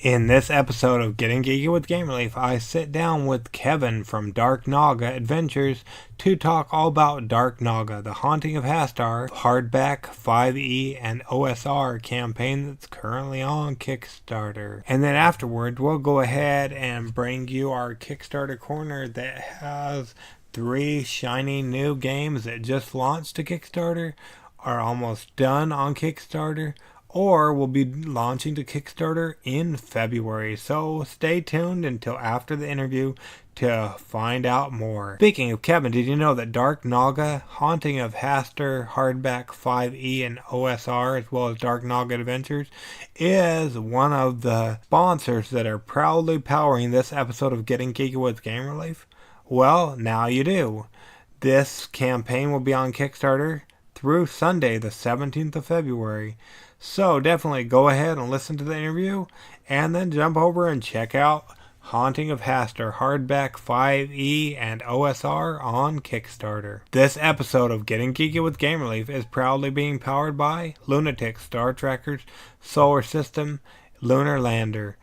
In this episode of Getting Geeky with Game Relief, I sit down with Kevin from Dark Naga Adventures to talk all about Dark Naga, the Haunting of Hastur, Hardback, 5e, and OSR campaign that's currently on Kickstarter. And then afterward, we'll go ahead and bring you our Kickstarter Corner that has 3 shiny new games that just launched to Kickstarter, are almost done on Kickstarter, or will be launching to Kickstarter in February. So stay tuned until after the interview to find out more. Speaking of Kevin, did you know that Dark Naga, Haunting of Hastur, Hardback, 5e, and OSR, as well as Dark Naga Adventures, is one of the sponsors that are proudly powering this episode of Getting Geeky with Game Relief? Well, now you do. This campaign will be on Kickstarter through Sunday, the 17th of February. So definitely go ahead and listen to the interview, and then jump over and check out Haunting of Hastur, Hardback, 5e, and OSR on Kickstarter. This episode of Getting Geeky with Game Relief is proudly being powered by LunaTix, Star Trackers, Solar System, Lunar Lander,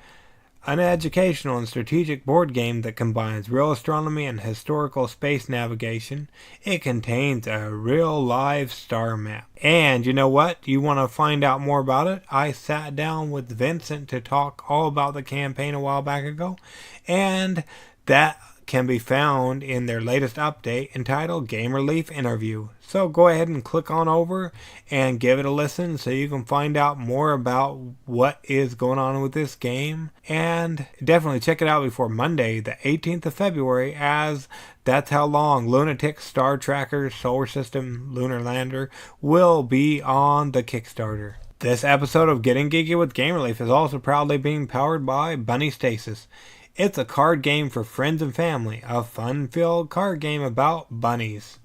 an educational and strategic board game that combines real astronomy and historical space navigation. It contains a real live star map. And you know what? You want to find out more about it? I sat down with Vincent to talk all about the campaign a while back ago, and that can be found in their latest update entitled Game Relief Interview. So go ahead and click on over and give it a listen so you can find out more about what is going on with this game. And definitely check it out before Monday, the 18th of February, as that's how long LunaTix, Star Trackers, Solar System, Lunar Lander will be on the Kickstarter. This episode of Getting Geeky with Game Relief is also proudly being powered by Stasis. It's a card game for friends and family, a fun-filled card game about bunnies.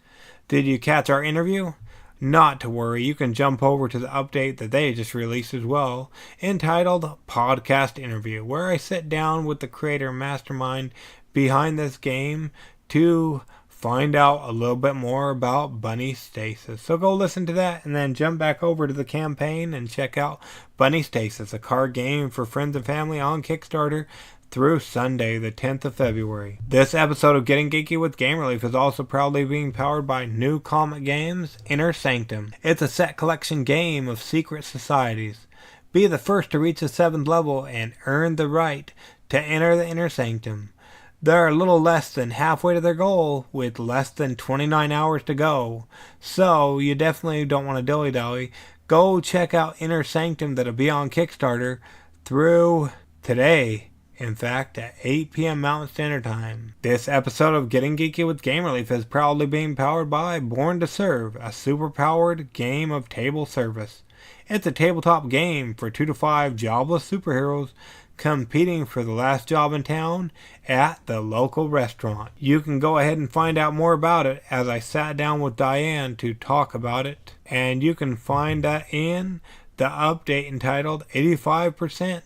Did you catch our interview? Not to worry, you can jump over to the update that they just released as well, entitled Podcast Interview, where I sit down with the creator mastermind behind this game to find out a little bit more about Bunny Stasis. So go listen to that and then jump back over to the campaign and check out Bunny Stasis, a card game for friends and family on Kickstarter through Sunday, the 10th of February. This episode of Getting Geeky with Game Relief is also proudly being powered by New Comic Games' Inner Sanctum. It's a set collection game of secret societies. Be the first to reach the 7th level and earn the right to enter the Inner Sanctum. They're a little less than halfway to their goal, with less than 29 hours to go. So you definitely don't want to dilly-dally. Go check out Inner Sanctum, that'll be on Kickstarter through today. In fact, at 8 p.m. Mountain Standard Time. This episode of Getting Geeky with Game Relief is proudly being powered by Born to Serve, a super-powered game of table service. It's a tabletop game for 2 to 5 jobless superheroes competing for the last job in town at the local restaurant. You can go ahead and find out more about it as I sat down with Diane to talk about it. And you can find that in the update entitled 85%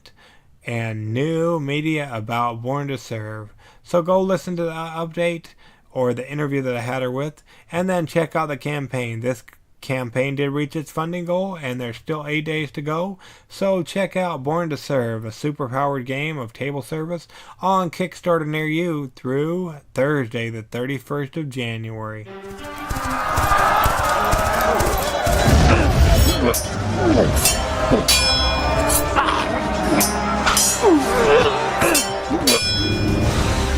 and new media about Born to Serve. So go listen to the update or the interview that I had her with, and then check out the campaign. This campaign did reach its funding goal, and there's still 8 days to go. So check out Born to Serve, a super-powered game of table service on Kickstarter near you through Thursday, the 31st of January.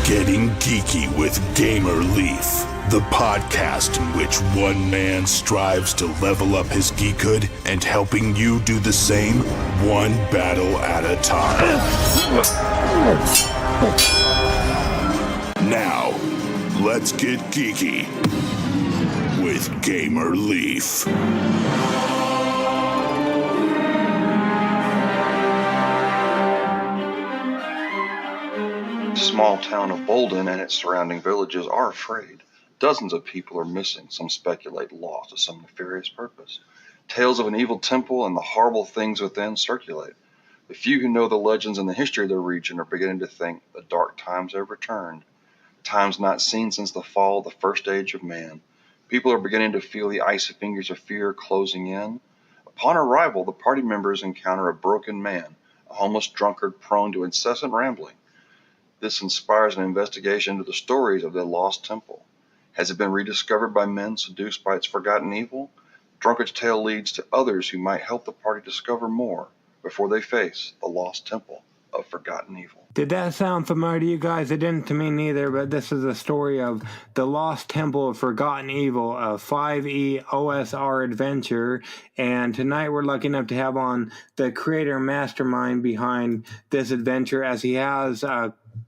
Getting Geeky with Gamer Leaf, the podcast in which one man strives to level up his geekhood and helping you do the same, one battle at a time. Now, let's get geeky with Gamer Leaf. The small town of Bolden and its surrounding villages are afraid. Dozens of people are missing, some speculate lost to some nefarious purpose. Tales of an evil temple and the horrible things within circulate. The few who know the legends and the history of their region are beginning to think the dark times have returned. Times not seen since the fall of the first age of man. People are beginning to feel the icy fingers of fear closing in. Upon arrival, the party members encounter a broken man, a homeless drunkard prone to incessant rambling. This inspires an investigation into the stories of the lost temple. Has it been rediscovered by men seduced by its forgotten evil? Drunkard's tale leads to others who might help the party discover more before they face the lost temple of forgotten evil. Did that sound familiar to you guys? It didn't to me neither, but this is a story of the Lost Temple of Forgotten Evil, a 5e OSR adventure. And tonight we're lucky enough to have on the creator mastermind behind this adventure, as he has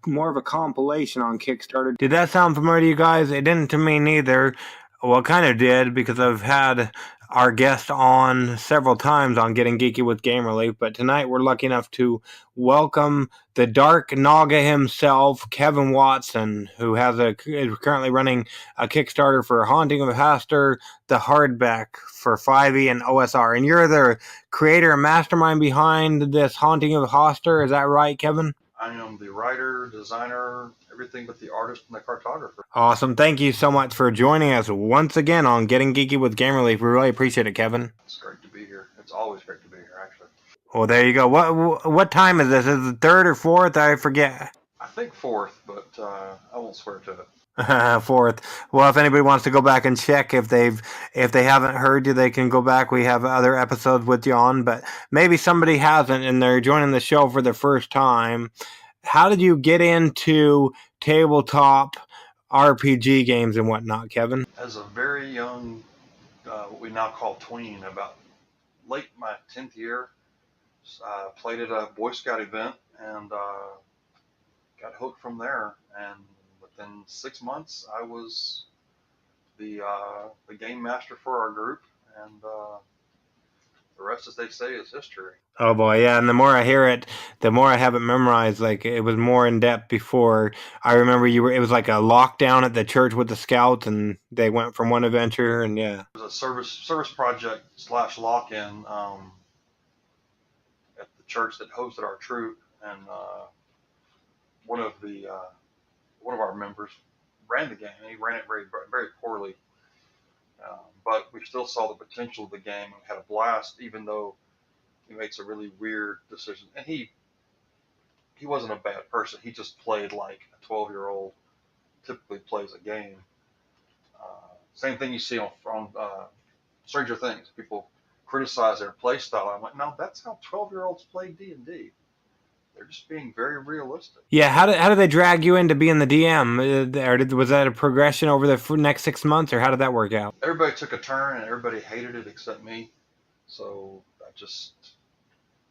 more of a compilation on Kickstarter. Did that sound familiar to you guys? It didn't to me neither. Well, it kind of did, because I've had our guest on several times on Getting Geeky with Game Relief, but tonight we're lucky enough to welcome the Dark Naga himself, Kevin Watson, who is currently running a Kickstarter for Haunting of Hastur, the Hardback for 5e and OSR. And you're the creator and mastermind behind this Haunting of Hastur, is that right, Kevin? I am the writer, designer, everything but the artist and the cartographer. Awesome. Thank you so much for joining us once again on Getting Geeky with Game Relief. We really appreciate it, Kevin. It's great to be here. It's always great to be here, actually. Well, there you go. What time is this? Is it third or fourth? I forget. I think fourth, but I won't swear to it. Fourth. Well, if anybody wants to go back and check, if they haven't heard you, they can go back. We have other episodes with you on, but maybe somebody hasn't and they're joining the show for the first time. How did you get into tabletop RPG games and whatnot, Kevin? As a very young, what we now call tween, about late my 10th year, played at a Boy Scout event and got hooked from there. And within 6 months, I was the game master for our group, and the rest, as they say, is history. Oh boy, yeah, and the more I hear it, the more I have it memorized. Like, it was more in depth before. I remember it was like a lockdown at the church with the scouts, and they went from one adventure, and yeah. It was a service project / lock-in at the church that hosted our troop, and one of our members ran the game, and he ran it very, very poorly. But we still saw the potential of the game and had a blast, even though he made some really weird decisions. And he wasn't a bad person. He just played like a 12-year-old typically plays a game. Same thing you see on Stranger Things. People criticize their play style. I'm like, no, that's how 12-year-olds play D&D. They're just being very realistic. Yeah, how did they drag you into being the DM? Or was that a progression over the next 6 months, or how did that work out? Everybody took a turn, and everybody hated it except me. So that just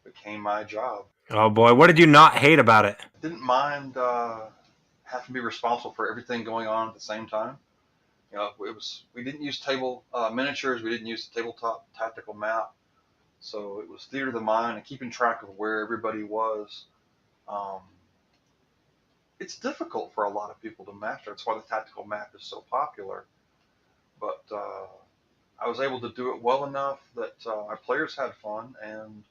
became my job. Oh boy, what did you not hate about it? I didn't mind having to be responsible for everything going on at the same time. You know, we didn't use table miniatures. We didn't use the tabletop tactical map. So it was theater of the mind and keeping track of where everybody was. It's difficult for a lot of people to master. That's why the tactical map is so popular. But I was able to do it well enough that our players had fun, and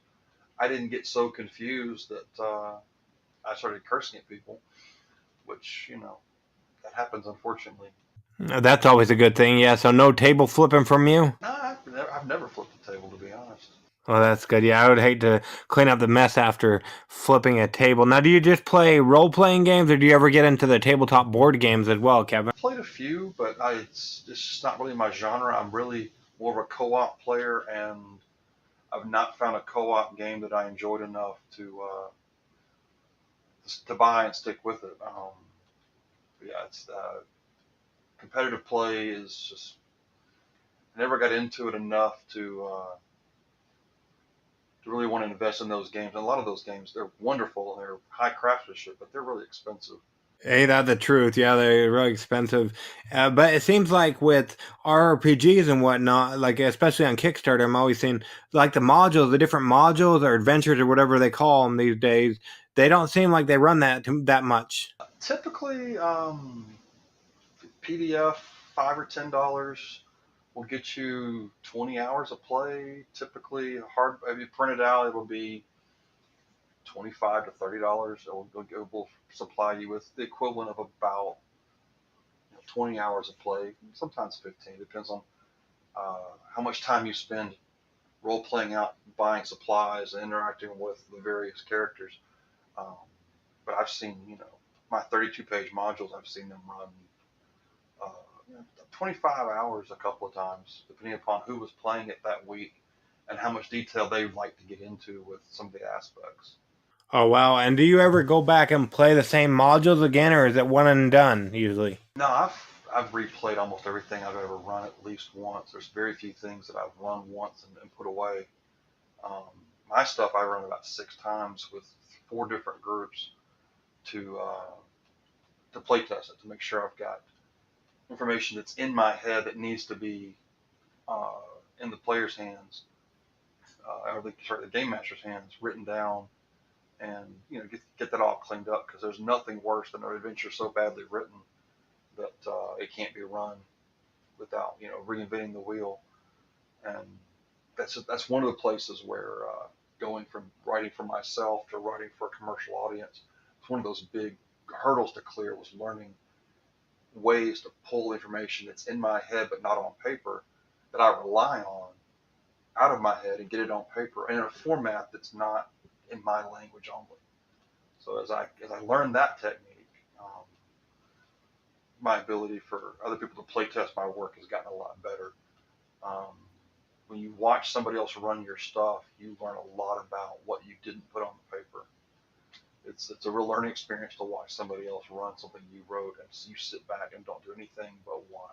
I didn't get so confused that I started cursing at people, which, that happens, unfortunately. That's always a good thing, yeah. So no table flipping from you? No, I've never flipped a table, to be honest. Oh, that's good. Yeah, I would hate to clean up the mess after flipping a table. Now, do you just play role-playing games, or do you ever get into the tabletop board games as well, Kevin? I played a few, but it's just not really my genre. I'm really more of a co-op player, and I've not found a co-op game that I enjoyed enough to buy and stick with it. It's competitive play is just, I never got into it enough to really want to invest in those games. And a lot of those games, they're wonderful, they're high craftsmanship, but they're really expensive. Hey, that's the truth. Yeah, they're really expensive. But it seems like with RPGs and whatnot, like especially on Kickstarter, I'm always seeing like the different modules or adventures or whatever they call them these days. They don't seem like they run that much. Typically, PDF, $5 or $10 will get you 20 hours of play. Typically, if you print it out, it will be $25 to $30. It will supply you with the equivalent of about 20 hours of play, sometimes 15. Depends on how much time you spend role-playing out, buying supplies, and interacting with the various characters. Um, but I've seen, my 32-page modules, I've seen them run uh, 25 hours a couple of times, depending upon who was playing it that week and how much detail they would like to get into with some of the aspects. Oh, wow. And do you ever go back and play the same modules again, or is it one and done usually? No, I've replayed almost everything I've ever run at least once. There's very few things that I've run once and put away. Um, my stuff I run about 6 times with 4 different groups to play test it, to make sure I've got information that's in my head that needs to be uh, in the player's hands, or the game master's hands, written down, and get that all cleaned up, because there's nothing worse than an adventure so badly written that it can't be run without reinventing the wheel. And that's one of the places where going from writing for myself to writing for a commercial audience, it's one of those big hurdles to clear, was learning ways to pull information that's in my head but not on paper, that I rely on, out of my head and get it on paper and in a format that's not in my language only. So as I learn that technique, my ability for other people to play test my work has gotten a lot better. Um, when you watch somebody else run your stuff, you learn a lot about what you didn't put on the paper. It's a real learning experience to watch somebody else run something you wrote, and you sit back and don't do anything but watch.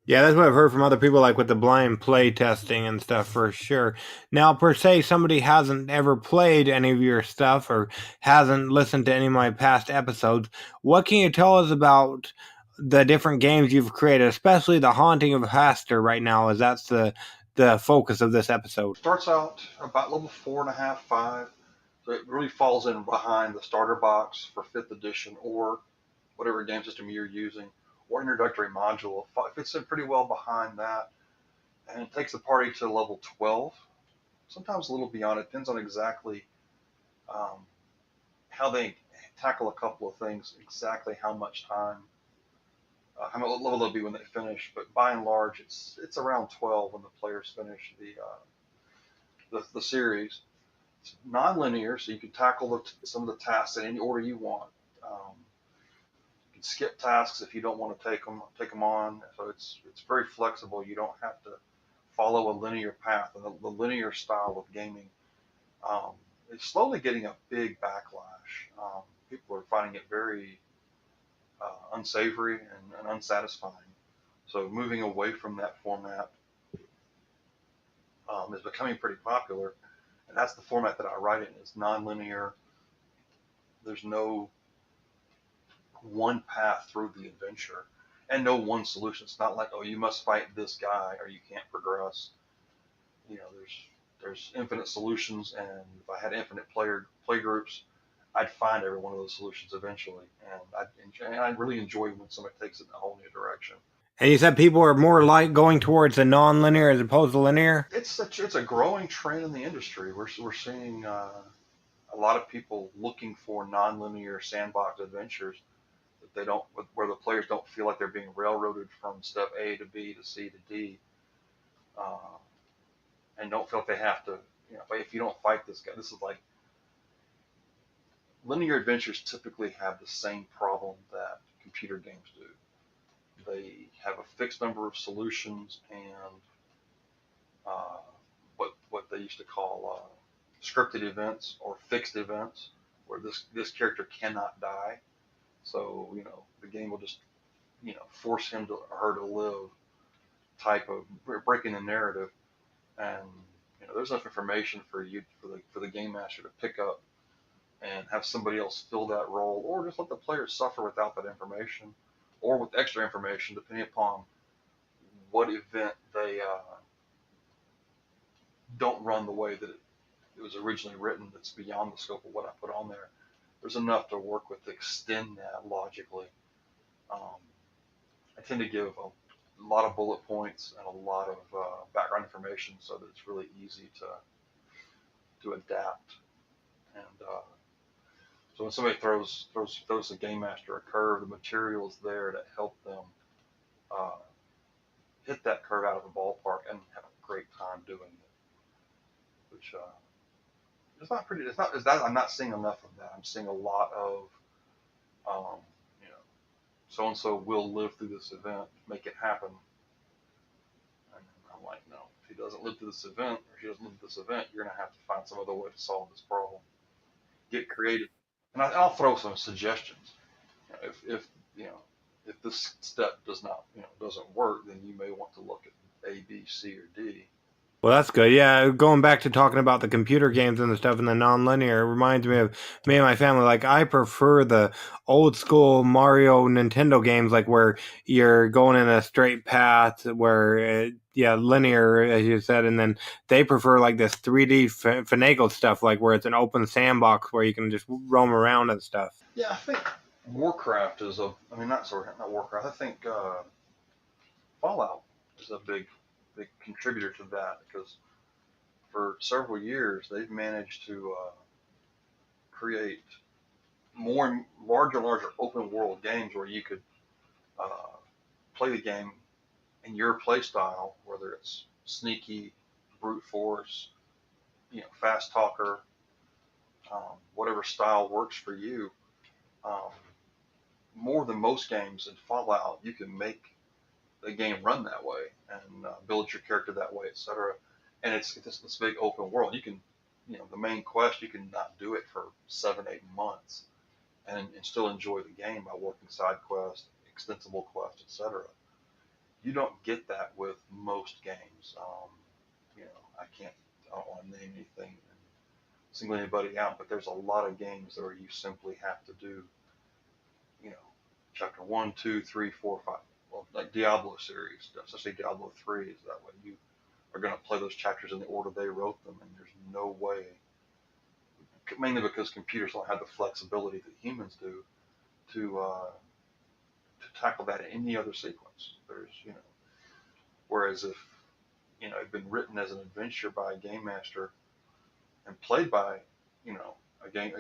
Yeah, that's what I've heard from other people, like with the blind play testing and stuff, for sure. Now, per se, somebody hasn't ever played any of your stuff or hasn't listened to any of my past episodes. What can you tell us about the different games you've created, especially the Haunting of Hastur right now, as that's the focus of this episode? Starts out about level 4.5, 5. So it really falls in behind the starter box for 5th edition, or whatever game system you're using, or introductory module. It fits in pretty well behind that, and it takes the party to level 12, sometimes a little beyond. It depends on exactly um, how they tackle a couple of things, exactly how much time, how much level they'll be when they finish. But by and large, it's around 12 when the players finish the series. It's non-linear, so you can tackle some of the tasks in any order you want. You can skip tasks if you don't want to take them on. So it's very flexible. You don't have to follow a linear path. And the linear style of gaming um, is slowly getting a big backlash. People are finding it very unsavory and unsatisfying. So moving away from that format is becoming pretty popular, and that's the format that I write in. It's non-linear. There's no one path through the adventure, and no one solution. It's not like, oh, you must fight this guy or you can't progress. There's infinite solutions, and if I had infinite play groups, I'd find every one of those solutions eventually. And I really enjoy when somebody takes it in a whole new direction. And you said people are more like going towards the non-linear as opposed to linear? It's a growing trend in the industry. We're seeing a lot of people looking for non-linear sandbox adventures that they don't, where the players don't feel like they're being railroaded from step A to B to C to D, uh, and don't feel like they have to. If you don't fight this guy, this is like, linear adventures typically have the same problem that computer games do. They have a fixed number of solutions and uh, what they used to call scripted events or fixed events, where this character cannot die. So the game will just force him to her to live, type of breaking the narrative. And there's enough information for the game master to pick up and have somebody else fill that role, or just let the players suffer without that information, or with extra information, depending upon what event they don't run the way that it was originally written, that's beyond the scope of what I put on there. There's enough to work with to extend that logically. Um, I tend to give a lot of bullet points and a lot of background information, so that it's really easy to adapt. And so when somebody throws the game master a curve, the material is there to help them hit that curve out of the ballpark and have a great time doing it. which it's not pretty. It's not. It's that I'm not seeing enough of that. I'm seeing a lot of, you know, so and so will live through this event, make it happen. And I'm like, no, if he doesn't live through this event, or she doesn't live through this event, you're gonna have to find some other way to solve this problem. Get creative, and I'll throw some suggestions. If you know, if this step does not, doesn't work, then you may want to look at A, B, C, or D. Well, that's good. Yeah, going back to talking about the computer games and the stuff in the non-linear, it reminds me of me and my family. Like, I prefer the old school Mario Nintendo games, like where you're going in a straight path, where linear, as you said, and then they prefer like this 3D finagled stuff, like where it's an open sandbox where you can just roam around and stuff. Yeah, I think Warcraft is not Warcraft. I think Fallout is a big contributor to that, because for several years they've managed to create larger open world games where you could play the game in your play style, whether it's sneaky, brute force, fast talker, whatever style works for you. Um, More than most games in Fallout, you can make the game run that way and build your character that way, etc. And it's this big open world. You can, the main quest, you can not do it for 7-8 months and still enjoy the game by working side quests, extensible quests, etc. You don't get that with most games. I don't want to name anything and single anybody out, but there's a lot of games where you simply have to do, chapter 1, 2, 3, 4, 5. Well, like Diablo series, especially Diablo 3, is that way. You are going to play those chapters in the order they wrote them, and there's no way, mainly because computers don't have the flexibility that humans do to tackle that in any other sequence. Whereas if, it'd been written as an adventure by a game master and played by, a game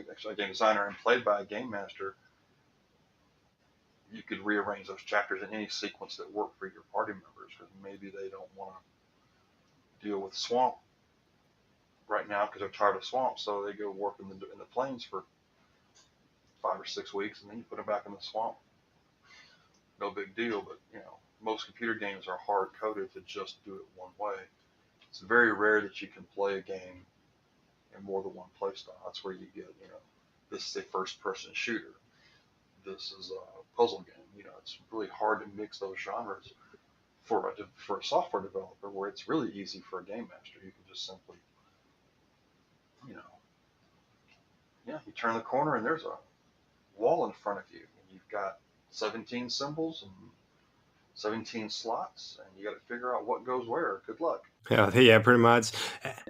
designer and played by a game master, you could rearrange those chapters in any sequence that work for your party members, because maybe they don't want to deal with swamp right now because they're tired of swamp, so they go work in the plains for 5 or 6 weeks, and then you put them back in the swamp. No big deal, but most computer games are hard coded to just do it one way. It's very rare that you can play a game in more than one play style. That's where you get, this is a first person shooter. This is a puzzle game. It's really hard to mix those genres for a software developer, where it's really easy for a game master. You can just simply, you turn the corner and there's a wall in front of you, and you've got 17 symbols and 17 slots, and you got to figure out what goes where. Good luck. Yeah, pretty much.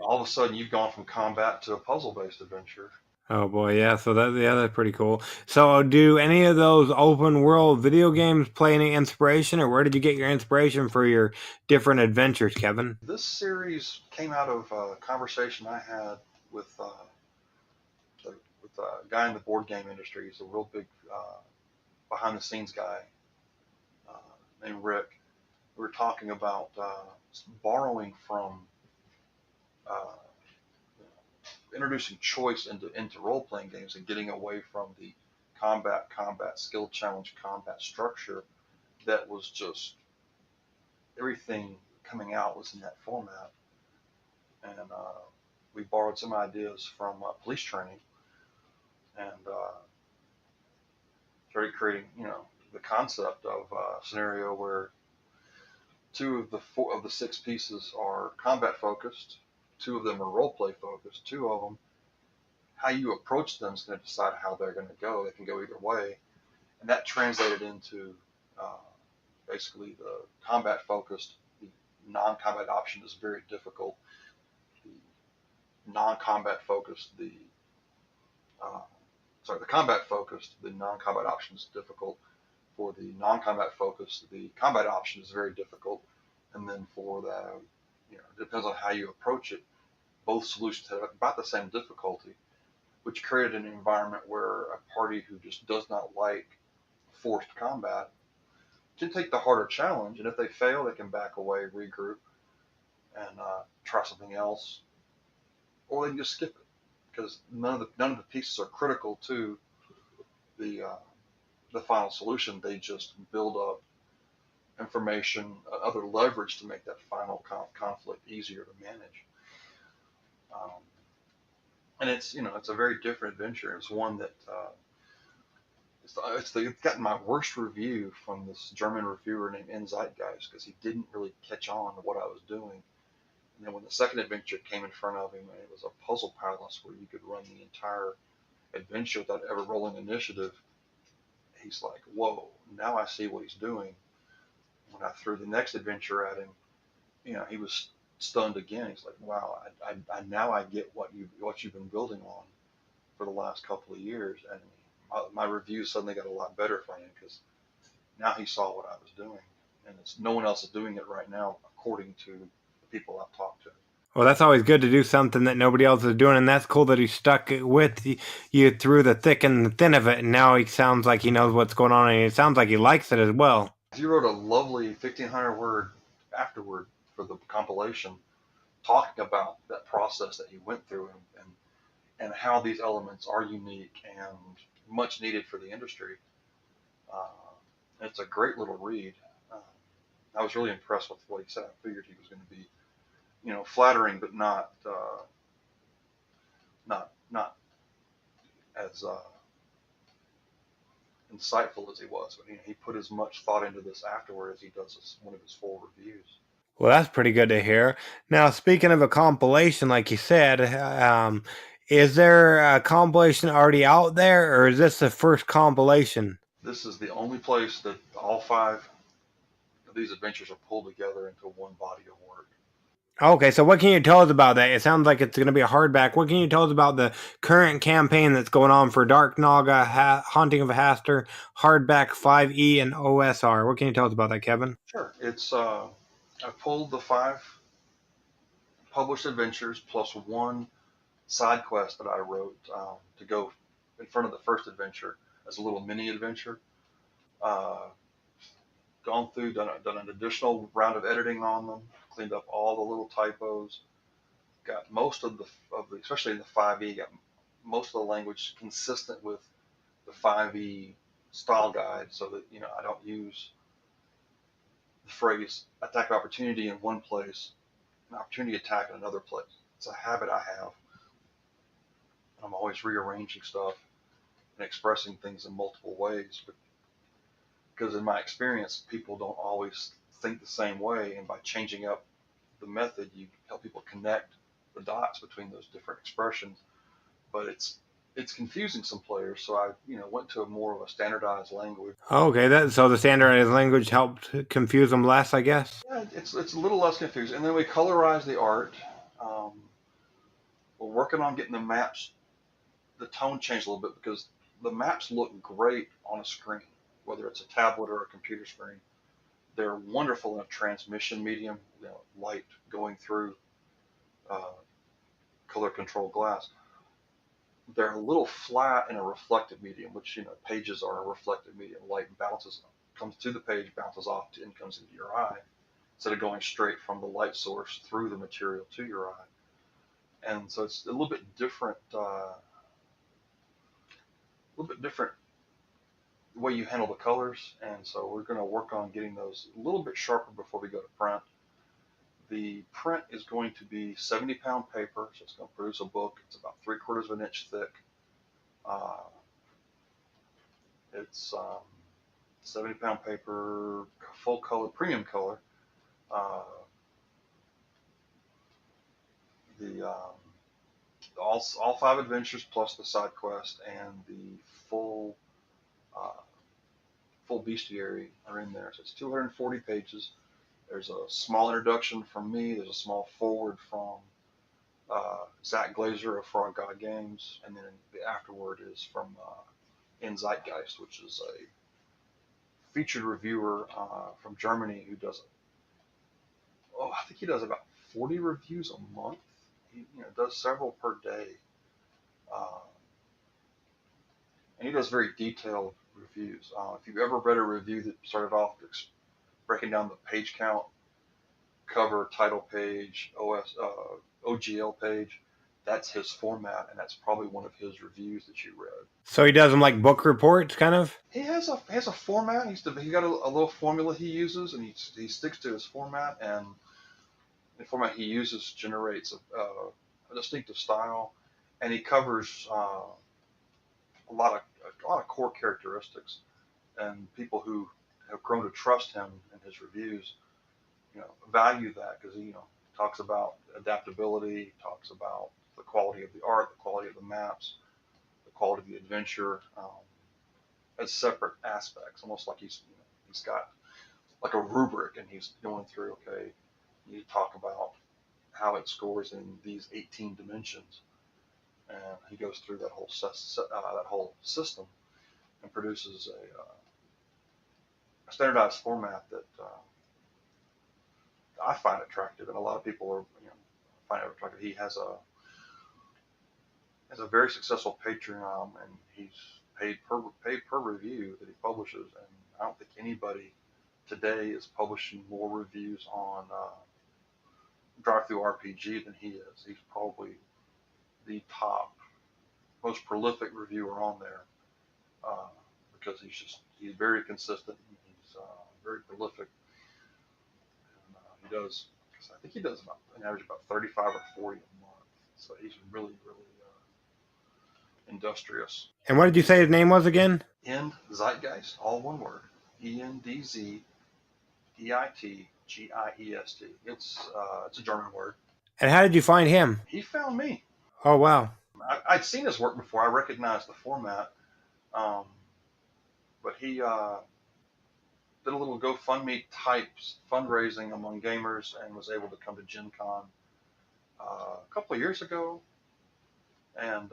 All of a sudden, you've gone from combat to a puzzle-based adventure. Oh boy, yeah. So that's pretty cool. So, do any of those open world video games play any inspiration, or where did you get your inspiration for your different adventures, Kevin? This series came out of a conversation I had with a guy in the board game industry. He's a real big behind-the-scenes guy named Rick. We were talking about borrowing from introducing choice into role-playing games and getting away from the combat skill challenge combat structure that was just everything coming out was in that format. And we borrowed some ideas from police training and started creating, the concept of a scenario where 2 of the 6 pieces are combat focused, 2 of them are role play focused, 2 of them, how you approach them is going to decide how they're going to go. They can go either way. And that translated into basically the combat focused. The non-combat option is very difficult. The non-combat focused, the combat focused, the non-combat option is difficult. For the non-combat focused, the combat option is very difficult. And then for the, it depends on how you approach it. Both solutions have about the same difficulty, which created an environment where a party who just does not like forced combat can take the harder challenge, and if they fail, they can back away, regroup, and try something else. or they can just skip it because none of the pieces are critical to the final solution. They just build up information, other leverage to make that final conflict easier to manage. Um, and it's a very different adventure. It's one that it's gotten my worst review from this German reviewer named In Zeitgeist because he didn't really catch on to what I was doing. And then when the second adventure came in front of him, and it was a puzzle palace where you could run the entire adventure without ever rolling initiative, he's like, "Whoa! Now I see what he's doing." When I threw the next adventure at him, he was stunned again. He's like, "Wow! I now I get what you've been building on for the last couple of years." And my reviews suddenly got a lot better for him because now he saw what I was doing, and no one else is doing it right now, according to the people I've talked to. Well, that's always good to do something that nobody else is doing, and that's cool that he stuck with you through the thick and the thin of it, and now he sounds like he knows what's going on, and it sounds like he likes it as well. He wrote a lovely 1,500-word afterword for the compilation, talking about that process that he went through and how these elements are unique and much needed for the industry. Uh, it's a great little read. Uh, I was really impressed with what he said. I figured he was going to be, flattering, but not as insightful as he was. But he put as much thought into this afterward as he does as one of his full reviews. Well, that's pretty good to hear. Now, speaking of a compilation, like you said, is there a compilation already out there, or is this the first compilation? This is the only place that all 5 of these adventures are pulled together into one body of work. Okay, so what can you tell us about that? It sounds like it's going to be a hardback. What can you tell us about the current campaign that's going on for Dark Naga, Haunting of Hastur, Hardback 5E, and OSR? What can you tell us about that, Kevin? Sure. I pulled the 5 published adventures plus one side quest that I wrote to go in front of the first adventure as a little mini adventure. Uh, Gone through, done an additional round of editing on them, cleaned up all the little typos, got most of the especially in the 5e, got most of the language consistent with the 5e style guide, so that I don't use the phrase attack of opportunity in one place, an opportunity attack in another place. It's a habit I have. I'm always rearranging stuff and expressing things in multiple ways, but because in my experience, people don't always think the same way, and by changing up the method, you help people connect the dots between those different expressions. But it's confusing some players, so I went to more of a standardized language. Okay, so the standardized language helped confuse them less, I guess. Yeah, it's a little less confusing, and then we colorize the art. Um, we're working on getting the maps, the tone changed a little bit because the maps look great on a screen, whether it's a tablet or a computer screen. They're wonderful in a transmission medium, light going through uh, color controlled glass. They're a little flat in a reflective medium, which pages are a reflective medium. Light comes to the page, bounces off, and comes into your eye, instead of going straight from the light source through the material to your eye. And so it's a little bit different, the way you handle the colors. And so we're going to work on getting those a little bit sharper before we go to print. The print is going to be 70-pound paper, so it's going to produce a book. It's about 3/4 of an inch thick. It's 70-pound paper, full color, premium color. Uh, the all 5 adventures plus the side quest and the full full bestiary are in there. So it's 240 pages. There's a small introduction from me. There's a small forward from Zach Glazer of Frog God Games, and then the afterword is from In Zeitgeist, which is a featured reviewer from Germany who does, I think he does about 40 reviews a month. He does several per day, uh, and he does very detailed reviews. If you've ever read a review that started off breaking down the page count, cover, title page, OGL page, that's his format, and that's probably one of his reviews that you read. So he does them like book reports, kind of? He has a format. He got a little formula he uses, and he sticks to his format, and the format he uses generates a distinctive style, and he covers a lot of core characteristics, and people who have grown to trust him in his reviews, value that, because he talks about adaptability, talks about the quality of the art, the quality of the maps, the quality of the adventure, as separate aspects, almost like he's got like a rubric, and he's going through, okay, you talk about how it scores in these 18 dimensions, and he goes through that whole system and produces a standardized format that I find attractive, and a lot of people find it attractive. He has a very successful Patreon, and he's paid per review that he publishes, and I don't think anybody today is publishing more reviews on Drive-Thru RPG than he is. He's probably the top, most prolific reviewer on there, because he's very consistent, and he's very prolific, and I think he does about an average about 35 or 40 a month. So he's really, really industrious. And what did you say his name was again? End Zeitgeist, all one word. ENDZEITGIEST. It's a German word. And how did you find him? He found me. Oh, wow. I'd seen his work before. I recognized the format, but he did a little GoFundMe type fundraising among gamers and was able to come to Gen Con a couple of years ago, and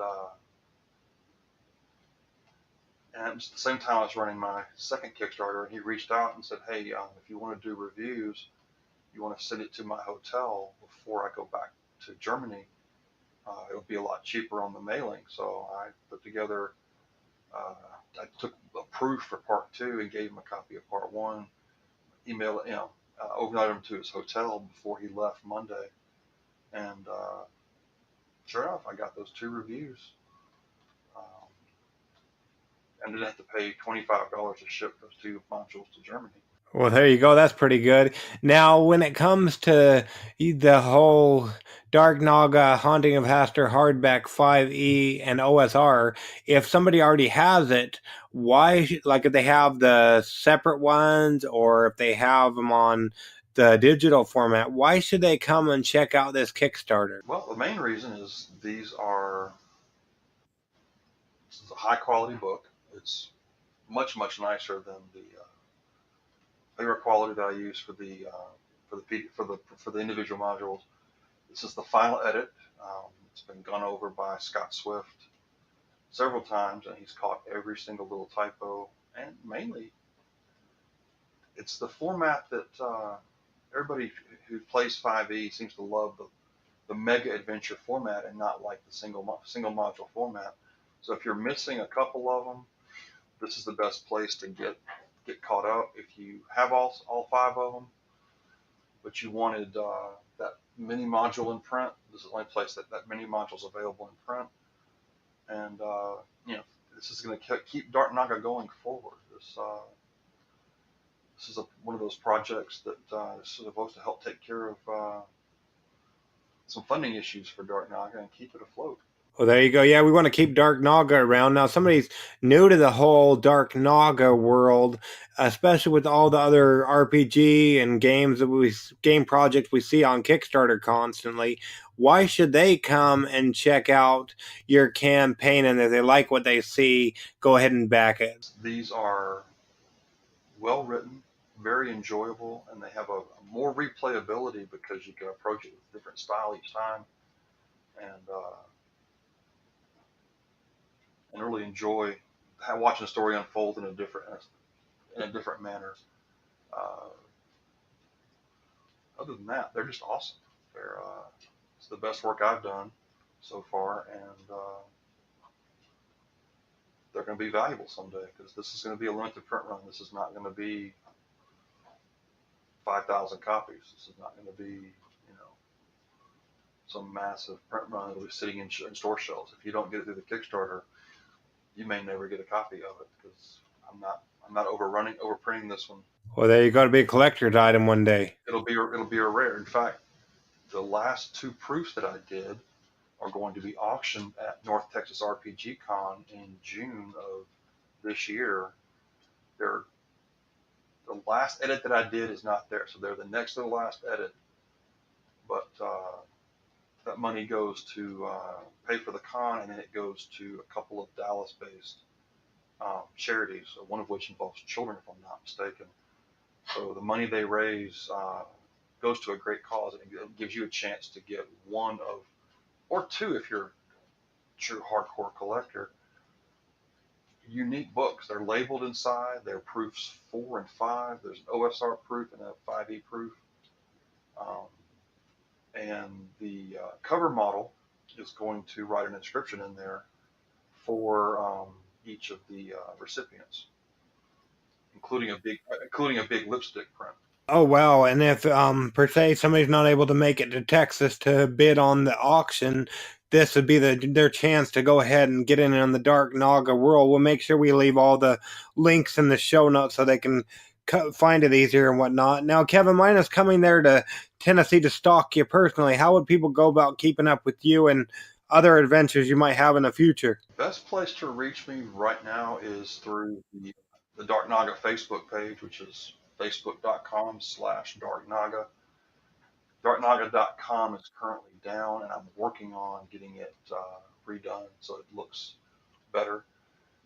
it was the same time I was running my second Kickstarter, and he reached out and said, hey, if you want to do reviews, you want to send it to my hotel before I go back to Germany, it'll be a lot cheaper on the mailing. So I put together, I took a proof for part 2 and gave him a copy of part 1, emailed it, overnighted him to his hotel before he left Monday. And sure enough, I got those 2 reviews. And didn't have to pay $25 to ship those 2 modules to Germany. Well, there you go. That's pretty good. Now, when it comes to the whole Dark Naga, Haunting of Hastur, Hardback, 5e, and OSR, if somebody already has it, why, like if they have the separate ones or if they have them on the digital format, why should they come and check out this Kickstarter? Well, the main reason is this is a high quality book. It's much, much nicer than the paper quality that I use for the individual modules. This is the final edit. It's been gone over by Scott Swift several times, and he's caught every single little typo. And mainly, it's the format that everybody who plays 5e seems to love, the mega adventure format, and not like the single module format. So if you're missing a couple of them, this is the best place to get caught up. If you have all 5 of them, but you wanted that mini module in print, this is the only place that mini module is available in print. And this is going to keep Dark Naga going forward. This is one of those projects that is supposed to help take care of some funding issues for Dark Naga and keep it afloat. Well, there you go. Yeah, we want to keep Dark Naga around. Now, somebody's new to the whole Dark Naga world, especially with all the other RPG and game projects we see on Kickstarter constantly. Why should they come and check out your campaign? And if they like what they see, go ahead and back it. These are well written, very enjoyable, and they have a more replayability because you can approach it with a different style each time. And really enjoy watching the story unfold in a different manner. Other than that, they're just awesome. It's the best work I've done so far, and they're going to be valuable someday, because this is going to be a limited print run. This is not going to be 5,000 copies. This is not going to be some massive print run that'll be sitting in store shelves. If you don't get it through the Kickstarter, you may never get a copy of it because I'm not overprinting this one. Well, there you go, to be a collector's item one day. It'll be a rare. In fact, the last 2 proofs that I did are going to be auctioned at North Texas RPG Con in June of this year. The last edit that I did is not there, so they're the next to the last edit. But that money goes to pay for the con, and then it goes to a couple of Dallas-based charities, one of which involves children, if I'm not mistaken. So the money they raise goes to a great cause, and it gives you a chance to get one of, or 2 if you're a true hardcore collector, unique books. They're labeled inside. They're proofs 4 and 5. There's an OSR proof and a 5e proof. And the cover model is going to write an inscription in there for each of the recipients, including a big lipstick print. Oh, wow. And if, per se, somebody's not able to make it to Texas to bid on the auction, this would be their chance to go ahead and get in on the Dark Naga world. We'll make sure we leave all the links in the show notes so they can find it easier and whatnot. Now, Kevin, mine is coming there to Tennessee to stalk you personally. How would people go about keeping up with you and other adventures you might have in the future? Best place to reach me right now is through the Dark Naga Facebook page, which is facebook.com/darknaga. Darknaga.com is currently down, and I'm working on getting it redone so it looks better.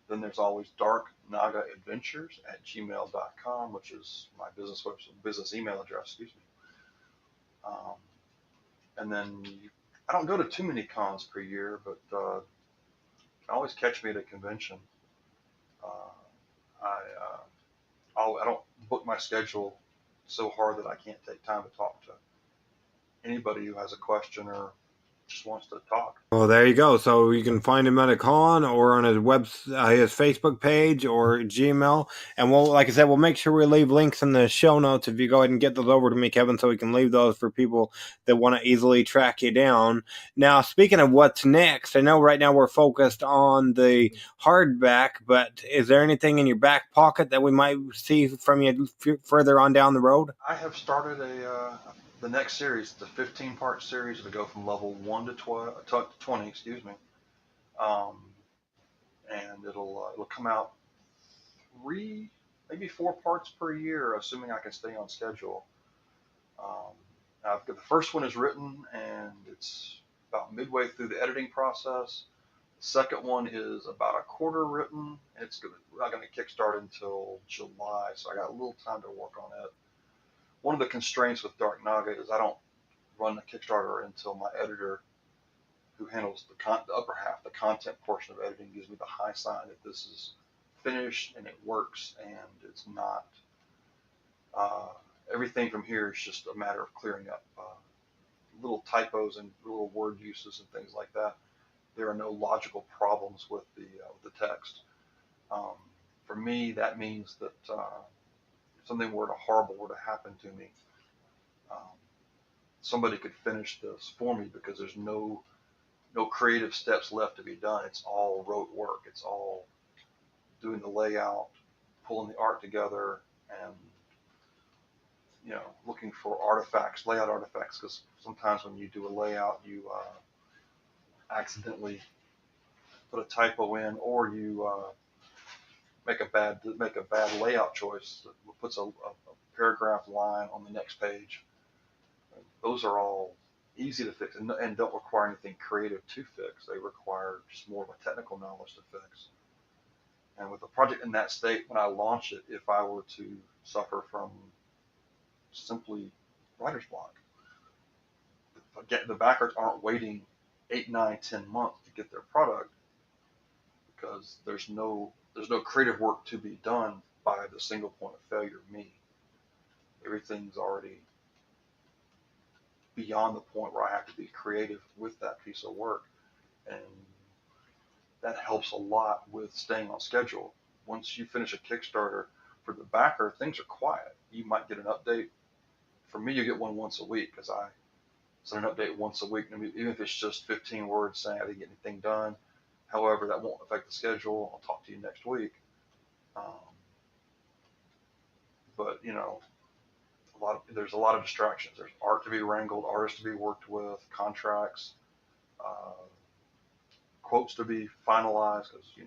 Then there's always darknagaadventures@gmail.com, which is my business email address, excuse me. And then I don't go to too many cons per year, but you can always catch me at a convention. I don't book my schedule so hard that I can't take time to talk to anybody who has a question or just wants to talk. Well, there you go. So you can find him at a con or on his his Facebook page or Gmail. And we'll, like I said, we'll make sure we leave links in the show notes if you go ahead and get those over to me, Kevin, so we can leave those for people that want to easily track you down. Now, speaking of what's next, I know right now we're focused on the hardback, but is there anything in your back pocket that we might see from you further on down the road? I have started the next series, the 15-part series. It'll go from level 1 to 20, excuse me. And it'll come out 3, maybe 4 parts per year, assuming I can stay on schedule. The first one is written, and it's about midway through the editing process. The second one is about a quarter written, and we're not going to kickstart until July, so I got a little time to work on it. One of the constraints with Dark Naga is I don't run the Kickstarter until my editor, who handles the upper half, the content portion of editing, gives me the high sign that this is finished and it works, and it's not. Everything from here is just a matter of clearing up little typos and little word uses and things like that. There are no logical problems with the text. For me, that means that if something horrible were to happen to me, somebody could finish this for me because there's no creative steps left to be done. It's all rote work. It's all doing the layout, pulling the art together, and looking for layout artifacts, because sometimes when you do a layout, you accidentally put a typo in, or you make a bad layout choice that puts a paragraph line on the next page. Those are all easy to fix and don't require anything creative to fix. They require just more of a technical knowledge to fix. And with a project in that state, when I launch it, if I were to suffer from simply writer's block, the backers aren't waiting 8, 9, 10 months to get their product, because there's no creative work to be done by the single point of failure, me. Everything's already beyond the point where I have to be creative with that piece of work, and that helps a lot with staying on schedule. Once you finish a Kickstarter, for the backer, things are quiet. You might get an update. For me, you get one once a week, because I send an update once a week, even if it's just 15 words saying I didn't get anything done. However, that won't affect the schedule. I'll talk to you next week. But there's a lot of distractions. There's art to be wrangled, artists to be worked with, contracts, quotes to be finalized. Because I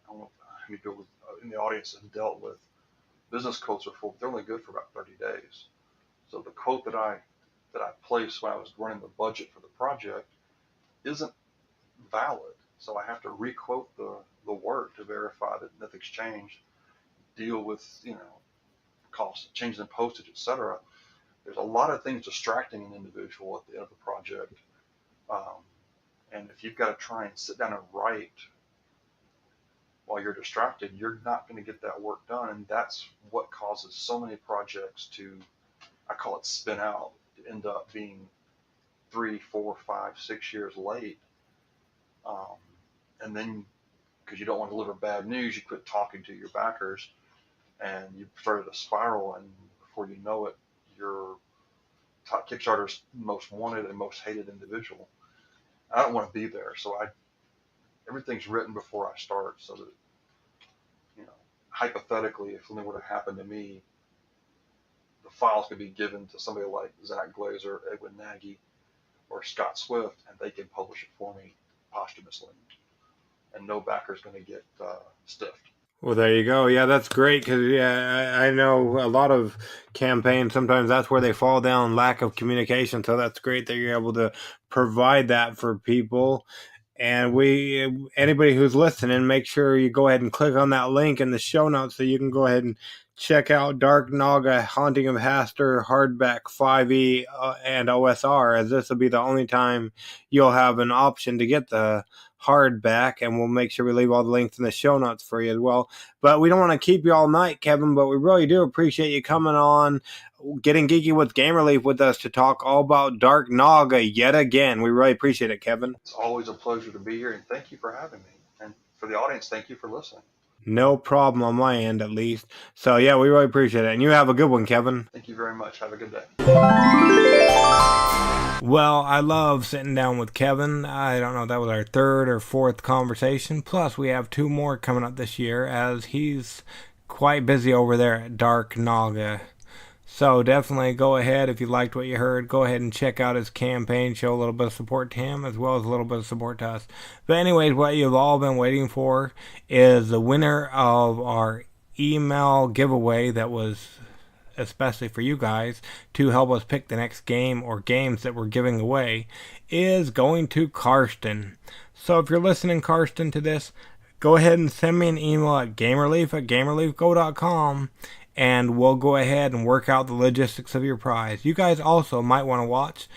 don't know how many people in the audience have dealt with business quotes before. They're only good for about 30 days. So the quote that I placed when I was running the budget for the project isn't valid. So I have to requote the work to verify that nothing's changed. Deal with costs, changes in postage, etc. There's a lot of things distracting an individual at the end of the project. And if you've got to try and sit down and write while you're distracted, you're not going to get that work done. And that's what causes so many projects to, I call it spin out, to end up being 3, 4, 5, 6 years late. And then, because you don't want to deliver bad news, you quit talking to your backers, and you started a spiral, and before you know it, you're top Kickstarter's most wanted and most hated individual. I don't want to be there, so everything's written before I start, so that hypothetically, if something were to happen to me, the files could be given to somebody like Zach Glazer, Edwin Nagy, or Scott Swift, and they can publish it for me posthumously, and no backer's going to get stiffed. Well, there you go. Yeah, that's great because I know a lot of campaigns, sometimes that's where they fall down, lack of communication. So that's great that you're able to provide that for people. And anybody who's listening, make sure you go ahead and click on that link in the show notes so you can go ahead and check out Dark Naga, Haunting of Hastur, Hardback 5e, and OSR, as this will be the only time you'll have an option to get the hardback, and we'll make sure we leave all the links in the show notes for you as well. But we don't want to keep you all night, Kevin, but we really do appreciate you coming on Getting Geeky with Gamerleaf with us to talk all about Dark Naga yet again. We really appreciate it, Kevin. It's always a pleasure to be here, and thank you for having me. And for the audience, thank you for listening. No problem on my end, at least. So, yeah, we really appreciate it. And you have a good one, Kevin. Thank you very much. Have a good day. Well, I love sitting down with Kevin. I don't know, that was our third or fourth conversation. Plus, we have 2 more coming up this year, as he's quite busy over there at Dark Naga. So definitely go ahead, if you liked what you heard, go ahead and check out his campaign, show a little bit of support to him as well as a little bit of support to us. But anyways, what you've all been waiting for is the winner of our email giveaway that was especially for you guys to help us pick the next game or games that we're giving away, is going to Karsten. So if you're listening, Karsten, to this, go ahead and send me an email at gamerleaf@gamerleafgo.com, and we'll go ahead and work out the logistics of your prize. You guys also might want to watch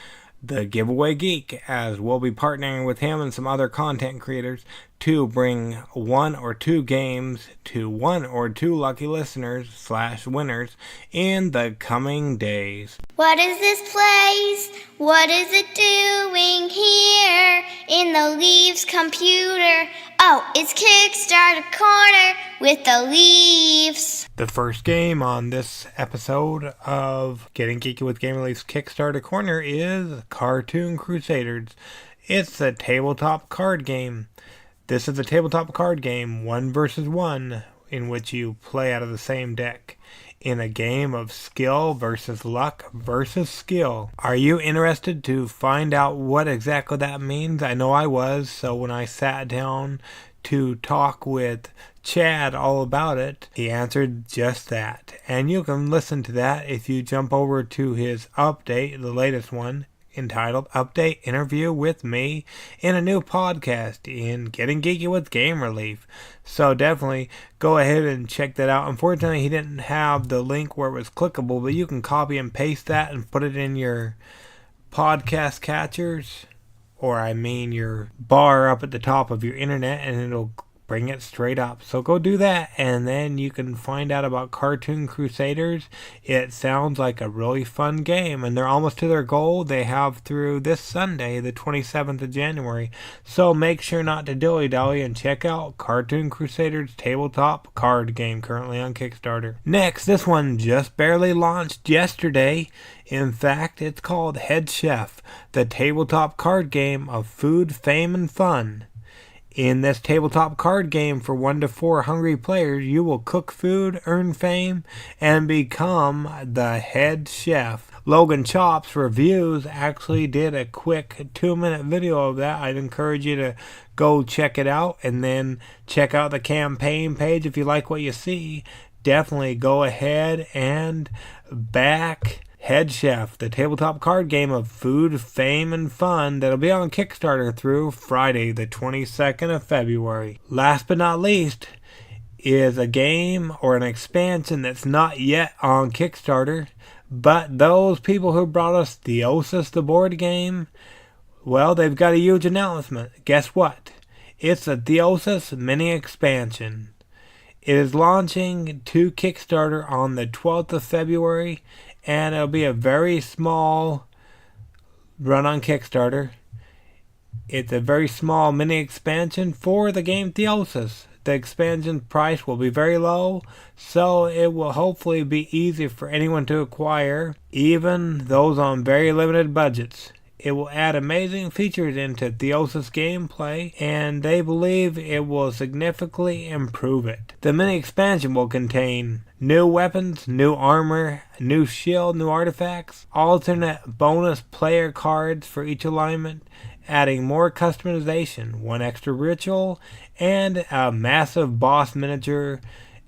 The Giveaway Geek, as we'll be partnering with him and some other content creators to bring 1 or 2 games to 1 or 2 lucky listeners/winners in the coming days. What is this place? What is it doing here in the Leaves computer? Oh, it's Kickstarter Corner with the Leaves. The first game on this episode of Getting Geeky with Gamerleaf's Kickstarter Corner is Cartoon Crusaders. It's a tabletop card game. This is a tabletop card game, 1 versus 1, in which you play out of the same deck in a game of skill versus luck versus skill. Are you interested to find out what exactly that means? I know I was, so when I sat down to talk with Chad all about it, he answered just that. And you can listen to that if you jump over to his update, the latest one, entitled Update Interview with Me, in a new podcast in Getting Geeky with Gamerleaf. So definitely go ahead and check that out. Unfortunately, he didn't have the link where it was clickable, but you can copy and paste that and put it in your podcast catchers, or I mean your bar up at the top of your internet, and it'll bring it straight up. So go do that, and then you can find out about Cartoon Crusaders. It sounds like a really fun game, and they're almost to their goal. They have through this Sunday, the 27th of January. So make sure not to dilly-dally and check out Cartoon Crusaders tabletop card game currently on Kickstarter. Next, this one just barely launched yesterday. In fact, it's called Head Chef, the tabletop card game of food, fame, and fun. In this tabletop card game for 1 to 4 hungry players, you will cook food, earn fame, and become the head chef. Logan Chops Reviews actually did a quick 2-minute video of that. I'd encourage you to go check it out, and then check out the campaign page if you like what you see. Definitely go ahead and back Head Chef, the tabletop card game of food, fame, and fun that'll be on Kickstarter through Friday, the 22nd of February. Last but not least is a game or an expansion that's not yet on Kickstarter, but those people who brought us Theosis, the board game, well, they've got a huge announcement. Guess what? It's a Theosis mini expansion. It is launching to Kickstarter on the 12th of February, and it'll be a very small run on Kickstarter. It's a very small mini expansion for the game Theosis. The expansion price will be very low, so it will hopefully be easy for anyone to acquire, even those on very limited budgets. It will add amazing features into Theosis gameplay, and they believe it will significantly improve it. The mini expansion will contain new weapons, new armor, new shield, new artifacts, alternate bonus player cards for each alignment, adding more customization, 1 extra ritual, and a massive boss miniature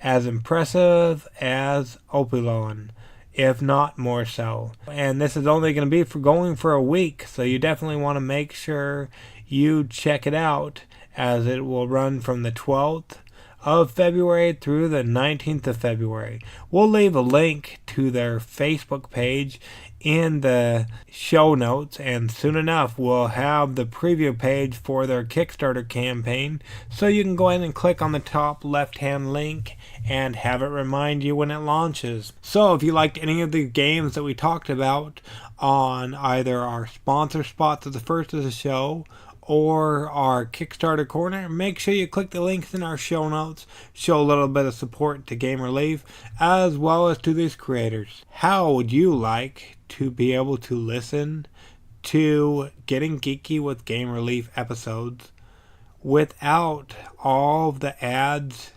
as impressive as Opilon, if not more so. And this is only going to be going for a week, so you definitely want to make sure you check it out, as it will run from the 12th of February through the 19th of February. We'll leave a link to their Facebook page in the show notes, and soon enough we'll have the preview page for their Kickstarter campaign, so you can go ahead and click on the top left hand link and have it remind you when it launches. So if you liked any of the games that we talked about on either our sponsor spots at the first of the show or our Kickstarter Corner, make sure you click the links in our show notes. Show a little bit of support to Game Relief as well as to these creators. How would you like to be able to listen to Getting Geeky with Game Relief episodes without all of the ads?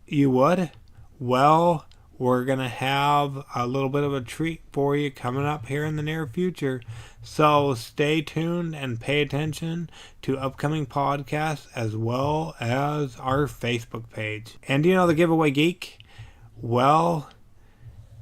You would? Well, we're going to have a little bit of a treat for you coming up here in the near future. So stay tuned and pay attention to upcoming podcasts as well as our Facebook page. And do you know the Giveaway Geek? Well,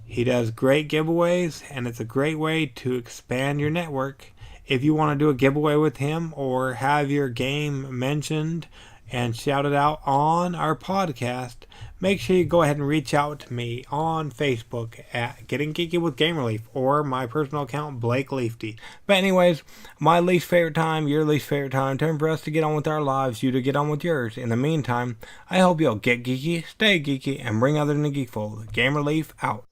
he does great giveaways, and it's a great way to expand your network. If you want to do a giveaway with him or have your game mentioned and shouted out on our podcast, make sure you go ahead and reach out to me on Facebook at Getting Geeky with Game Relief or my personal account, Blake Leafty. But anyways, my least favorite time, your least favorite time, time for us to get on with our lives, you to get on with yours. In the meantime, I hope you'll get geeky, stay geeky, and bring others into geekfold. Game Relief out.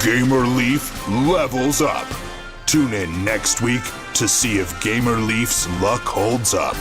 Gamer Leaf levels up. Tune in next week to see if Gamer Leaf's luck holds up.